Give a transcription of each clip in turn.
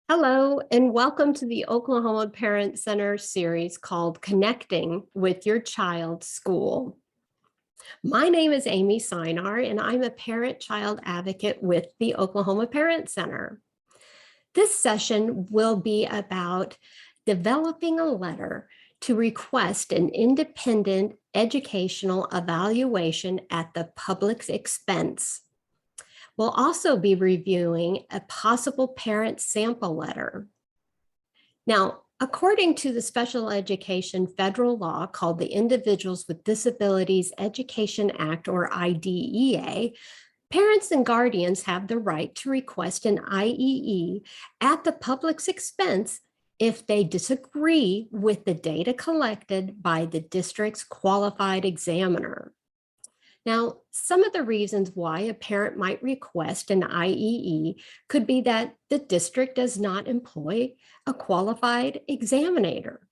Hello, and welcome to the Oklahoma Parent Center series called Connecting with Your Child's School. My name is Amy Sinar, and I'm a parent-child advocate with the Oklahoma Parent Center. This session will be about developing a letter to request an independent educational evaluation at the public's expense. We'll also be reviewing a possible parent sample letter. Now, according to the special education federal law called the Individuals with Disabilities Education Act, or IDEA, parents and guardians have the right to request an IEE at the public's expense if they disagree with the data collected by the district's qualified examiner. Now, some of the reasons why a parent might request an IEE could be that the district does not employ a qualified examiner,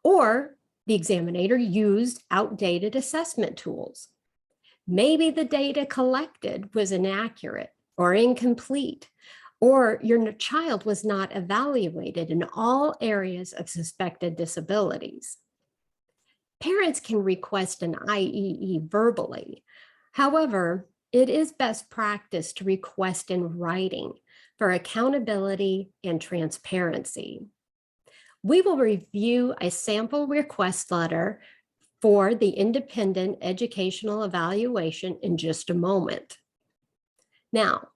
or the examiner used outdated assessment tools. Maybe the data collected was inaccurate or incomplete, or your child was not evaluated in all areas of suspected disabilities. Parents can request an IEE verbally. However, it is best practice to request in writing for accountability and transparency. We will review a sample request letter for the independent educational evaluation in just a moment. Now,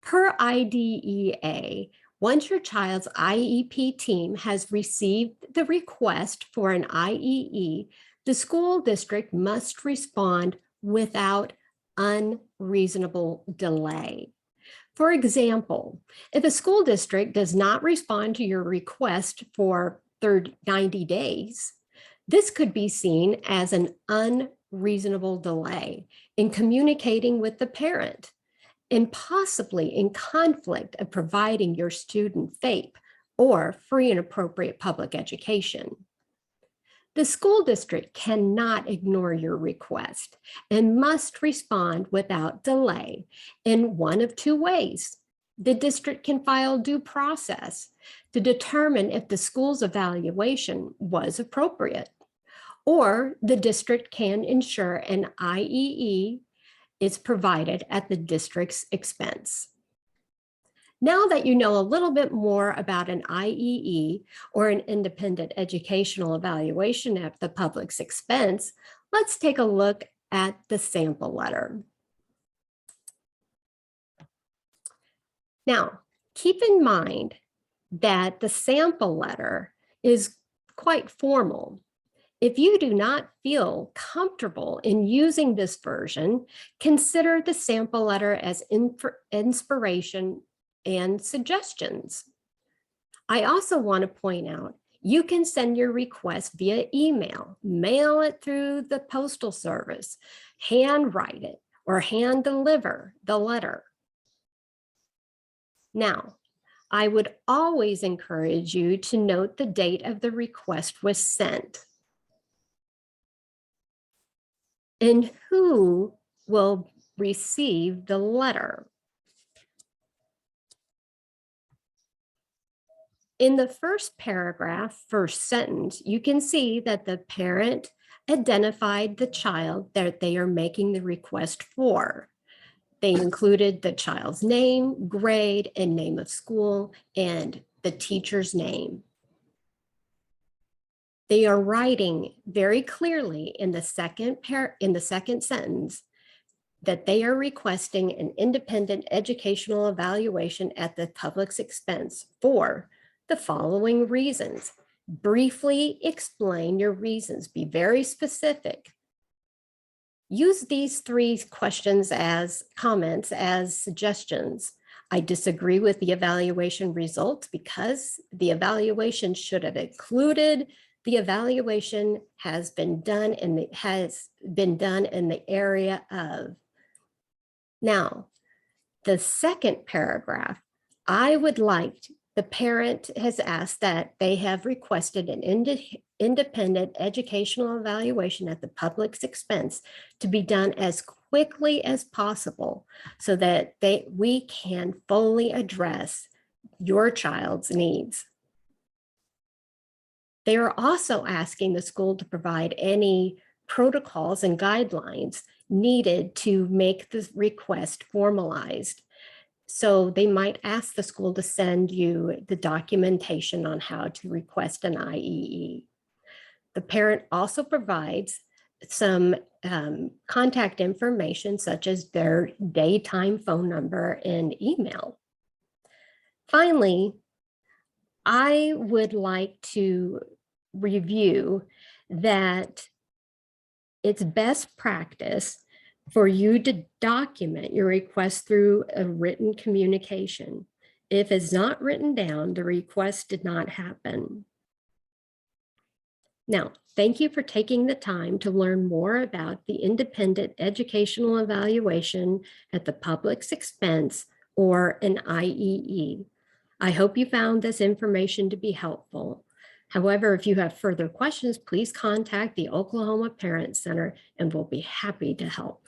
per IDEA, once your child's IEP team has received the request for an IEE, the school district must respond without unreasonable delay. For example, if a school district does not respond to your request for 90 days, this could be seen as an unreasonable delay in communicating with the parent, and possibly in conflict of providing your student FAPE or free and appropriate public education. The school district cannot ignore your request and must respond without delay in one of two ways. The district can file due process to determine if the school's evaluation was appropriate, or the district can ensure an IEE is provided at the district's expense. Now that you know a little bit more about an IEE, or an independent educational evaluation at the public's expense, let's take a look at the sample letter. Now, keep in mind that the sample letter is quite formal. If you do not feel comfortable in using this version, consider the sample letter as inspiration and suggestions. I also want to point out, you can send your request via email, mail it through the postal service, handwrite it, or hand deliver the letter. Now, I would always encourage you to note the date of the request was sent and who will receive the letter. In the first paragraph, first sentence, you can see that the parent identified the child that they are making the request for. They included the child's name, grade, and name of school, and the teacher's name. They are writing very clearly in the second sentence that they are requesting an independent educational evaluation at the public's expense for the following reasons. Briefly explain your reasons. Be very specific. Use these three questions as comments, as suggestions. I disagree with the evaluation results because the evaluation should have included. The evaluation has been done in the area of. Now, the second paragraph, I would like the parent has asked that they have requested an independent educational evaluation at the public's expense to be done as quickly as possible so that we can fully address your child's needs. They are also asking the school to provide any protocols and guidelines needed to make the request formalized. So they might ask the school to send you the documentation on how to request an IEE. The parent also provides some contact information, such as their daytime phone number and email. Finally, I would like to review that it's best practice for you to document your request through a written communication. If it's not written down, the request did not happen. Now, thank you for taking the time to learn more about the independent educational evaluation at the public's expense, or an IEE. I hope you found this information to be helpful. However, if you have further questions, please contact the Oklahoma Parent Center and we'll be happy to help.